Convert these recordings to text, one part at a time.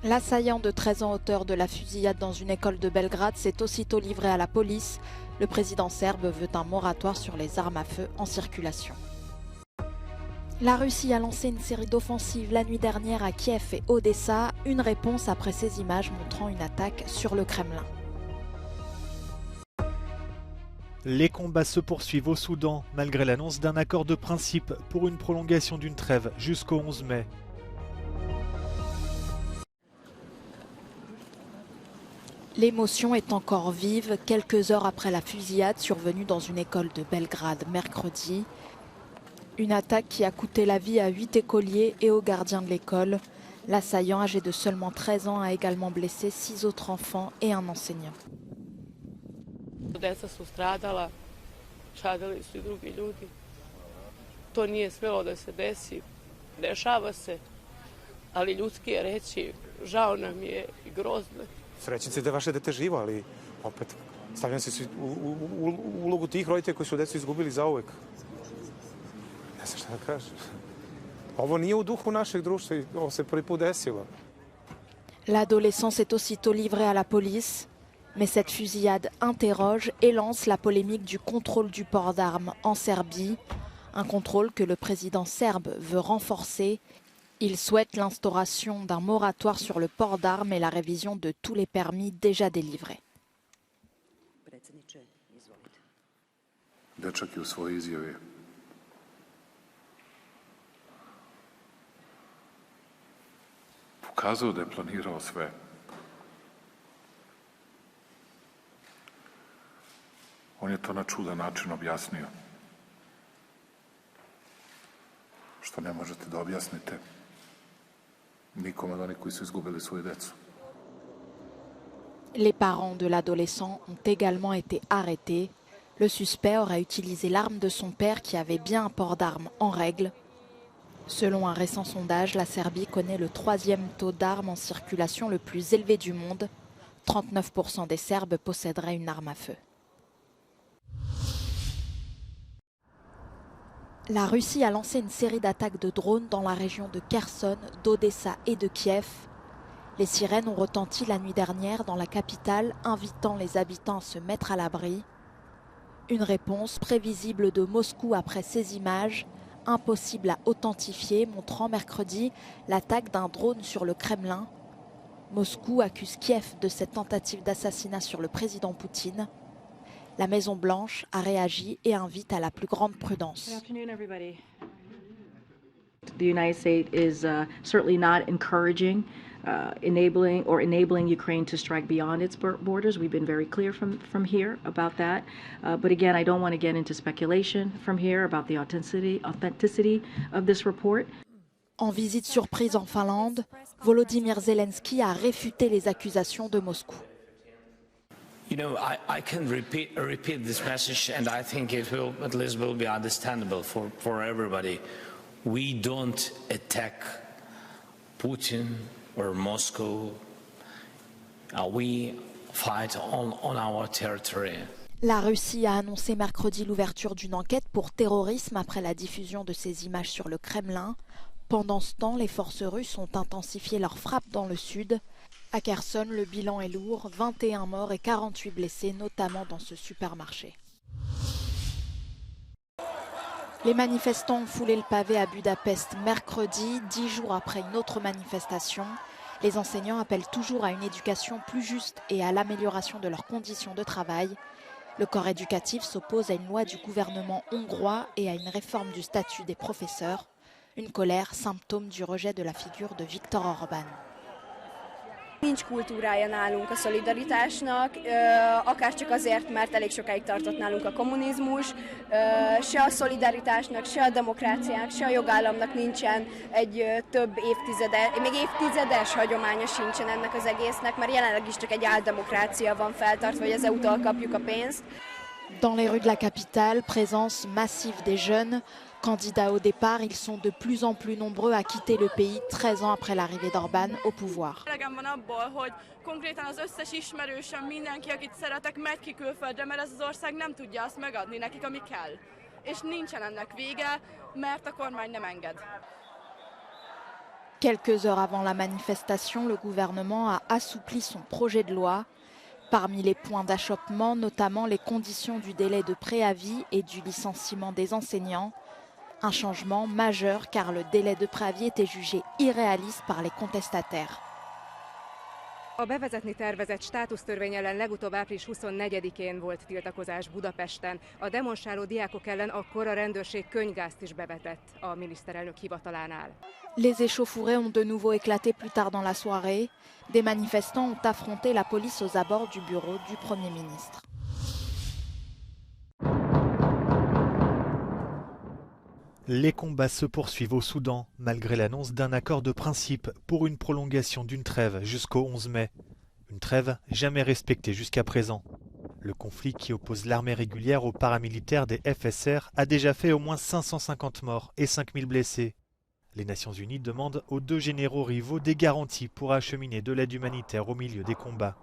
L'assaillant de 13 ans auteur de la fusillade dans une école de Belgrade s'est aussitôt livré à la police. Le président serbe veut un moratoire sur les armes à feu en circulation. La Russie a lancé une série d'offensives la nuit dernière à Kiev et Odessa, une réponse après ces images montrant une attaque sur le Kremlin. Les combats se poursuivent au Soudan, malgré l'annonce d'un accord de principe pour une prolongation d'une trêve jusqu'au 11 mai. L'émotion est encore vive quelques heures après la fusillade survenue dans une école de Belgrade mercredi. Une attaque qui a coûté la vie à 8 écoliers et aux gardiens de l'école. L'assaillant, âgé de seulement 13 ans, a également blessé 6 autres enfants et un enseignant. Deca su stradali su i drugi ljudi. To nije smjelo da se desi. Dešava se, ali ljudski je reći, žao nam je I grozno. Srećni ste da je vaše dete živo, ali opet stavljam se u ulogu tih roditelja koji su decu izgubili zauvek. Ne znam šta da kažem. Ovo nije u duhu našeg društva I ovo se prvi put desilo. L'adolescent s'est aussitôt livré à la police. Mais cette fusillade interroge et lance la polémique du contrôle du port d'armes en Serbie. Un contrôle que le président serbe veut renforcer. Il souhaite l'instauration d'un moratoire sur le port d'armes et la révision de tous les permis déjà délivrés. Dečak je u svojoj izjavi pokazao da je planirao sve. On je to na čudan način objasnio. Što ne možete da objasnite nikome od onih koji su izgubili svoju decu. Les parents de l'adolescent ont également été arrêtés. Le suspect aurait utilisé l'arme de son père qui avait bien un port d'armes en règle. Selon un récent sondage, la Serbie connaît le 3e taux d'armes en circulation le plus élevé du monde. 39% des Serbes posséderaient une arme à feu. La Russie a lancé une série d'attaques de drones dans la région de Kherson, d'Odessa et de Kiev. Les sirènes ont retenti la nuit dernière dans la capitale, invitant les habitants à se mettre à l'abri. Une réponse prévisible de Moscou après ces images, impossible à authentifier, montrant mercredi l'attaque d'un drone sur le Kremlin. Moscou accuse Kiev de cette tentative d'assassinat sur le président Poutine. La Maison-Blanche a réagi et invite à la plus grande prudence. The United States is certainly not encouraging, enabling Ukraine to strike beyond its borders. We've been very clear from here about that. But again, I don't want to get into speculation from here about the authenticity of this report. En visite surprise en Finlande, Volodymyr Zelensky a réfuté les accusations de Moscou. You know, I can repeat this message, and I think it will, at least, will be understandable for everybody. We don't attack Putin or Moscow. We fight on our territory. La Russie a annoncé mercredi l'ouverture d'une enquête pour terrorisme après la diffusion de ces images sur le Kremlin. Pendant ce temps, les forces russes ont intensifié leurs frappes dans le sud. À Kherson, le bilan est lourd, 21 morts et 48 blessés, notamment dans ce supermarché. Les manifestants ont foulé le pavé à Budapest mercredi, 10 jours après une autre manifestation. Les enseignants appellent toujours à une éducation plus juste et à l'amélioration de leurs conditions de travail. Le corps éducatif s'oppose à une loi du gouvernement hongrois et à une réforme du statut des professeurs. Une colère, symptôme du rejet de la figure de Viktor Orbán. Nincs kultúrája nálunk a szolidaritásnak, akárcsak azért, mert elég sokáig tartott nálunk a kommunizmus, se a szolidaritásnak, se a demokráciának, se a jogállamnak nincsen egy több még évtizedes hagyománya sincsen ennek az egésznek, mert jelenleg is csak egy áldemokrácia van feltartva, hogy az EU-tól kapjuk a pénzt. Dans les rues de la capitale, présence massive des jeunes. Candidats au départ, ils sont de plus en plus nombreux à quitter le pays 13 ans après l'arrivée d'Orbán au pouvoir. Elegem van abból, hogy konkrétan az összes ismerősöm, mindenki, akit szeretek, megy ki külföldre, mert ez az ország nem tudja azt megadni nekik, ami kell. És nincsen ennek vége, mert a kormány nem enged. Quelques heures avant la manifestation, le gouvernement a assoupli son projet de loi. Parmi les points d'achoppement, notamment les conditions du délai de préavis et du licenciement des enseignants. Un changement majeur car le délai de préavis était jugé irréaliste par les contestataires. A bevezetni tervezett státusztörvény ellen legutóbb április 24-én volt tiltakozás Budapesten. A demonstráló diákok ellen akkor a rendőrség könyvgázt is bevetett a miniszterelnök hivatalánál. Les échauffourées ont de nouveau éclaté plus tard dans la soirée. Des manifestants ont affronté la police aux abords du bureau du Premier ministre. Les combats se poursuivent au Soudan, malgré l'annonce d'un accord de principe pour une prolongation d'une trêve jusqu'au 11 mai. Une trêve jamais respectée jusqu'à présent. Le conflit qui oppose l'armée régulière aux paramilitaires des FSR a déjà fait au moins 550 morts et 5000 blessés. Les Nations Unies demandent aux deux généraux rivaux des garanties pour acheminer de l'aide humanitaire au milieu des combats.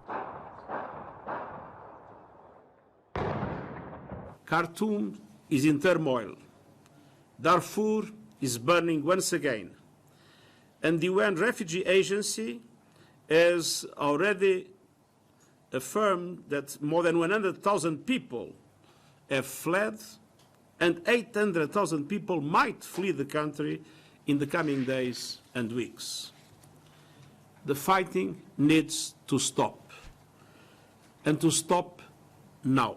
Khartoum is in turmoil. Darfur is burning once again. And the UN Refugee Agency has already affirmed that more than 100,000 people have fled and 800,000 people might flee the country in the coming days and weeks. The fighting needs to stop, and to stop now.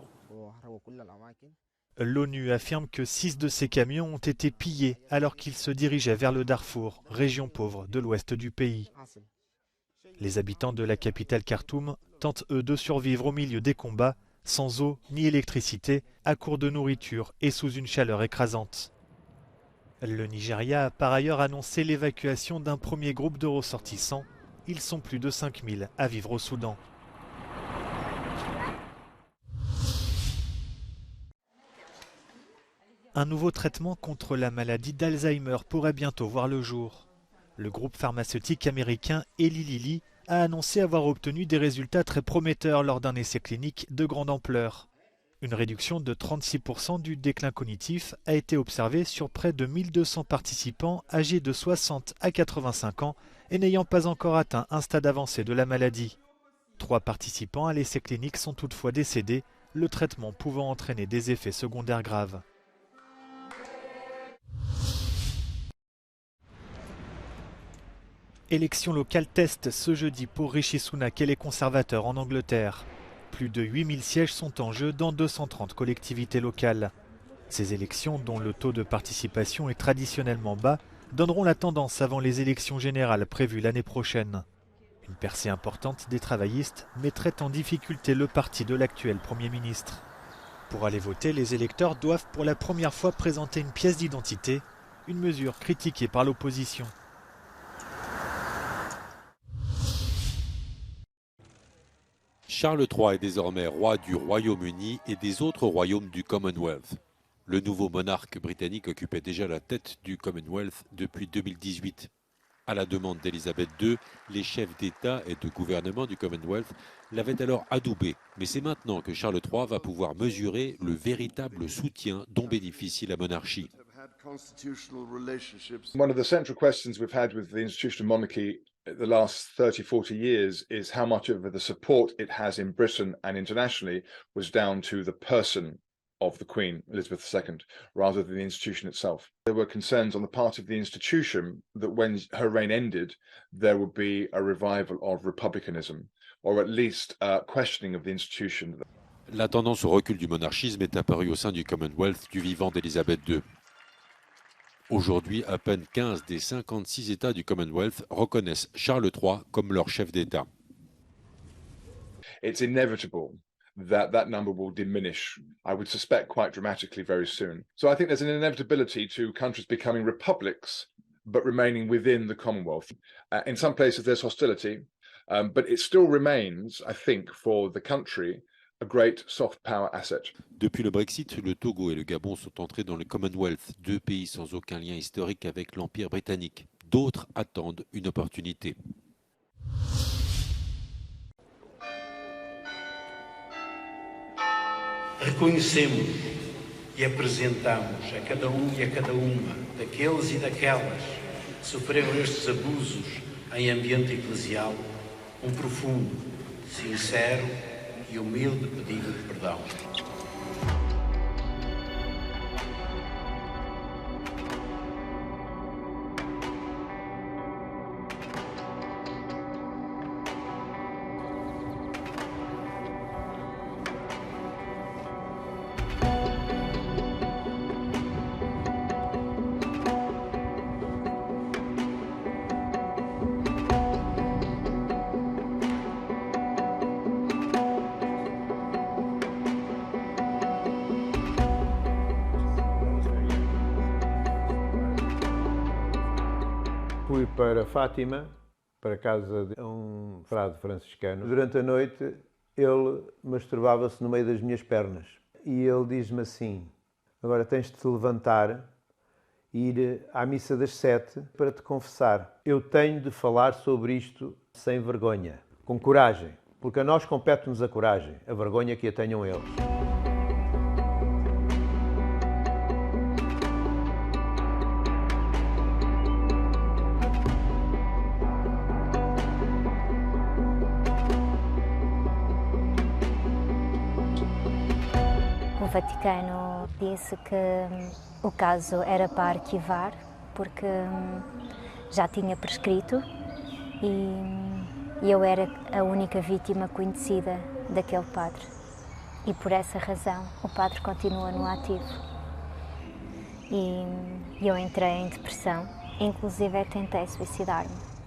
L'ONU affirme que 6 de ces camions ont été pillés alors qu'ils se dirigeaient vers le Darfour, région pauvre de l'ouest du pays. Les habitants de la capitale Khartoum tentent eux de survivre au milieu des combats, sans eau ni électricité, à court de nourriture et sous une chaleur écrasante. Le Nigeria a par ailleurs annoncé l'évacuation d'un premier groupe de ressortissants. Ils sont plus de 5000 à vivre au Soudan. Un nouveau traitement contre la maladie d'Alzheimer pourrait bientôt voir le jour. Le groupe pharmaceutique américain Eli Lilly a annoncé avoir obtenu des résultats très prometteurs lors d'un essai clinique de grande ampleur. Une réduction de 36% du déclin cognitif a été observée sur près de 1200 participants âgés de 60 à 85 ans et n'ayant pas encore atteint un stade avancé de la maladie. 3 participants à l'essai clinique sont toutefois décédés, le traitement pouvant entraîner des effets secondaires graves. Élection locale test ce jeudi pour Rishi Sunak et les conservateurs en Angleterre. Plus de 8000 sièges sont en jeu dans 230 collectivités locales. Ces élections, dont le taux de participation est traditionnellement bas, donneront la tendance avant les élections générales prévues l'année prochaine. Une percée importante des travaillistes mettrait en difficulté le parti de l'actuel Premier ministre. Pour aller voter, les électeurs doivent pour la première fois présenter une pièce d'identité, une mesure critiquée par l'opposition. Charles III est désormais roi du Royaume-Uni et des autres royaumes du Commonwealth. Le nouveau monarque britannique occupait déjà la tête du Commonwealth depuis 2018. À la demande d'Elisabeth II, les chefs d'État et de gouvernement du Commonwealth l'avaient alors adoubé. Mais c'est maintenant que Charles III va pouvoir mesurer le véritable soutien dont bénéficie la monarchie. One of the central questions we've had with the institution of monarchy the last 30-40 years is how much of the support it has in Britain and internationally was down to the person of the Queen, Elizabeth II, rather than the institution itself. There were concerns on the part of the institution that when her reign ended, there would be a revival of republicanism, or at least questioning of the institution. La tendance au recul du monarchisme est apparue au sein du Commonwealth du vivant d'Elisabeth II. Aujourd'hui, à peine 15 des 56 États du Commonwealth reconnaissent Charles III comme leur chef d'État. It's inevitable that that number will diminish, I would suspect quite dramatically very soon. So I think there's an inevitability to countries becoming republics, but remaining within the Commonwealth. In some places there's hostility, but it still remains, I think, for the country, a great soft power asset. Depuis le Brexit, le Togo et le Gabon sont entrés dans le Commonwealth, 2 pays sans aucun lien historique avec l'Empire britannique. D'autres attendent une opportunité. Reconhecemos e apresentamos a cada e a cada uma daqueles e daquelas sofreram estes abusos em ambiente eclesial, um profundo, sincero e humilde pedido de perdão. Fui para Fátima, para a casa de um frade franciscano. Durante a noite, ele masturbava-se no meio das minhas pernas. E ele diz-me assim: agora tens de te levantar e ir à missa das 7 para te confessar. Eu tenho de falar sobre isto sem vergonha, com coragem, porque a nós compete-nos a coragem, a vergonha que a tenham eles. O Vaticano disse que o caso era para arquivar, porque já tinha prescrito e eu era a única vítima conhecida daquele padre. E por essa razão o padre continua no ativo. E eu entrei em depressão, inclusive tentei suicidar-me.